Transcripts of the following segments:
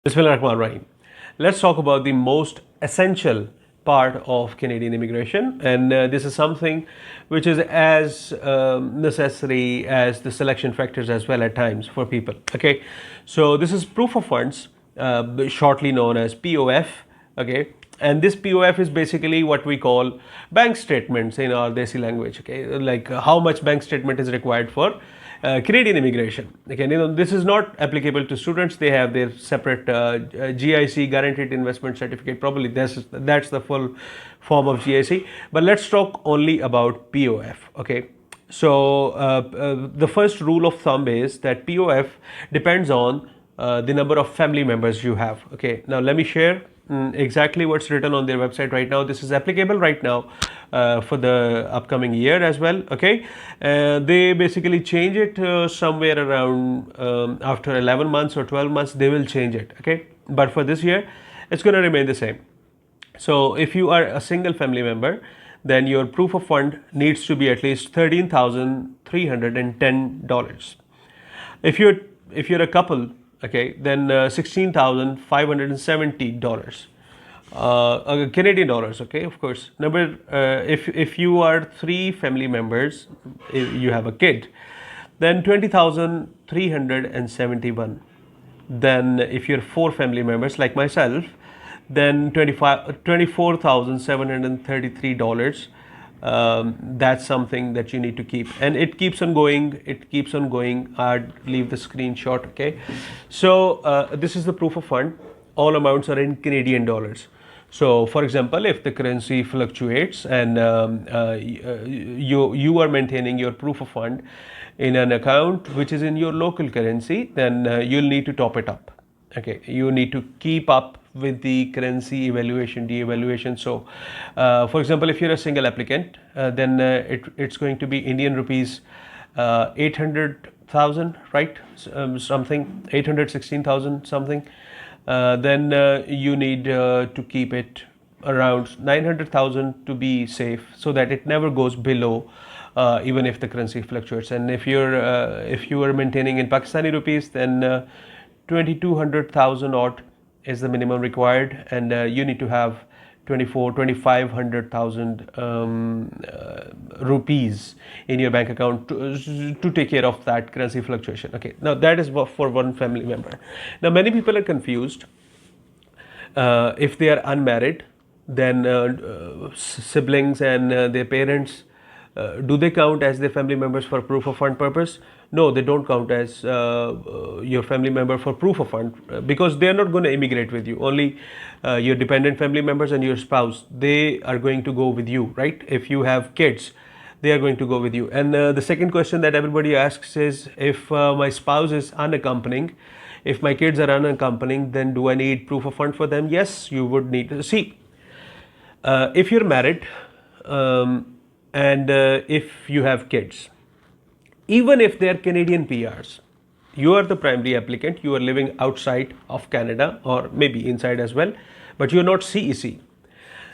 Bismillahirrahmanirrahim. Let's talk about the most essential part of Canadian immigration, and this is something which is as necessary as the selection factors as well at times for people. Okay, so this is proof of funds, shortly known as POF. Okay, and this POF is basically what we call bank statements in our Desi language. Okay, like how much bank statement is required for Canadian immigration. Okay, this is not applicable to students. They have their separate GIC, guaranteed investment certificate. Probably that's the full form of GIC. But let's talk only about POF. Okay. So the first rule of thumb is that POF depends on the number of family members you have. Okay. Now let me share exactly what's written on their website right now. This is applicable right now for the upcoming year as well. Okay, they basically change it somewhere around after 11 months or 12 months they will change it. Okay, but for this year it's going to remain the same. So if you are a single family member, then your proof of fund needs to be at least $13,310. If you're a couple, okay, then $16,570. Canadian dollars, okay, of course. If you are three family members, if you have a kid, then 20,371. Then if you're four family members like myself, then $24,733. That's something that you need to keep, and it keeps on going. I'll leave the screenshot. Okay, so this is the proof of fund. All amounts are in Canadian dollars. So for example, if the currency fluctuates and you are maintaining your proof of fund in an account which is in your local currency, then you'll need to top it up. Okay, you need to keep up with the currency evaluation, de-evaluation. So for example, if you're a single applicant, then it's going to be Indian rupees 800,000, right? Something 816,000 something. Then you need to keep it around 900,000 to be safe, so that it never goes below even if the currency fluctuates. And if you are maintaining in Pakistani rupees, then 2,200,000 odd is the minimum required, and you need to have 2,500,000 rupees in your bank account to take care of that currency fluctuation. Okay, now that is for one family member. Now many people are confused. If they are unmarried, then siblings and their parents, do they count as their family members for proof of fund purpose? No, they don't count as your family member for proof of fund, because they are not going to immigrate with you. Only your dependent family members and your spouse, they are going to go with you, right? If you have kids, they are going to go with you. And the second question that everybody asks is, if my spouse is unaccompanying, if my kids are unaccompanying, then do I need proof of fund for them? Yes, you would need to see. If you're married and if you have kids, even if they are Canadian PRs, you are the primary applicant, you are living outside of Canada or maybe inside as well, but you're not CEC.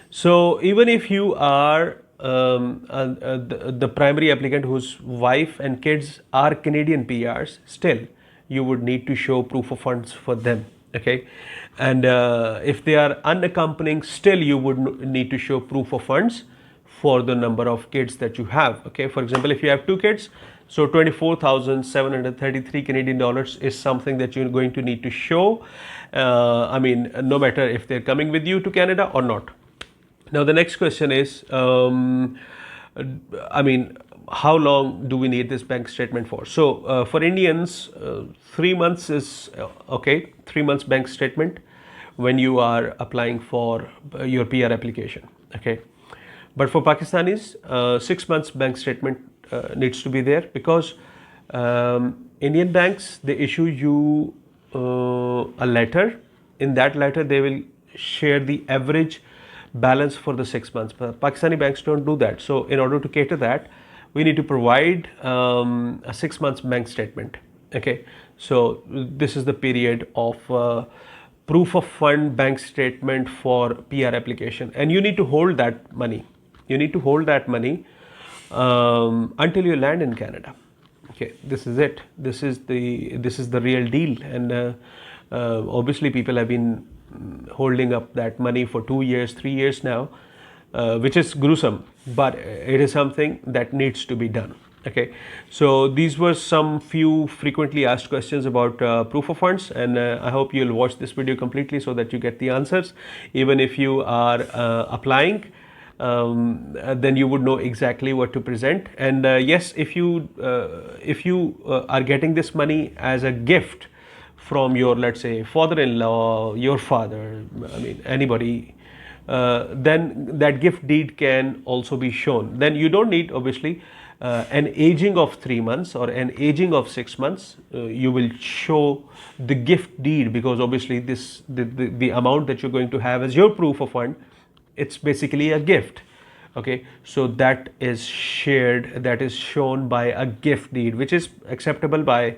So even if you are the primary applicant whose wife and kids are Canadian PRs, still you would need to show proof of funds for them. Okay, and if they are unaccompanying, still you would need to show proof of funds for the number of kids that you have. Okay, for example, if you have two kids, so 24,733 Canadian dollars is something that you're going to need to show. I mean, no matter if they're coming with you to Canada or not. Now the next question is, I mean, how long do we need this bank statement for? So for Indians, 3 months is okay. 3 months bank statement when you are applying for your PR application. Okay, but for Pakistanis, 6 months bank statement needs to be there, because Indian banks, they issue you a letter. In that letter, they will share the average balance for the 6 months. But Pakistani banks don't do that. So in order to cater that, we need to provide a 6 months bank statement. Okay, so this is the period of proof of fund bank statement for PR application, and you need to hold that money. You need to hold that money until you land in Canada. Okay, this is it. This is the real deal, and Obviously, people have been holding up that money for 2 years, 3 years now, which is gruesome, but it is something that needs to be done. Okay, so these were some few frequently asked questions about proof of funds, and I hope you'll watch this video completely so that you get the answers. Even if you are applying, then you would know exactly what to present. And yes, if you are getting this money as a gift from your, let's say, father-in-law, your father, I mean anybody, then that gift deed can also be shown. Then you don't need, obviously, an aging of 3 months or an aging of 6 months. You will show the gift deed, because obviously the amount that you're going to have as your proof of fund, it's basically a gift. Okay, so that is shared, that is shown by a gift deed, which is acceptable by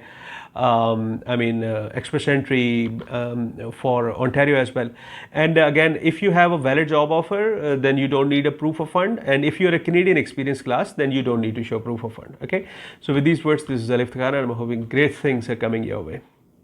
express entry for Ontario as well. And again, if you have a valid job offer, then you don't need a proof of fund. And if you're a Canadian experience class, then you don't need to show proof of fund. Okay, so with these words, this is Alif Khan, and I'm hoping great things are coming your way.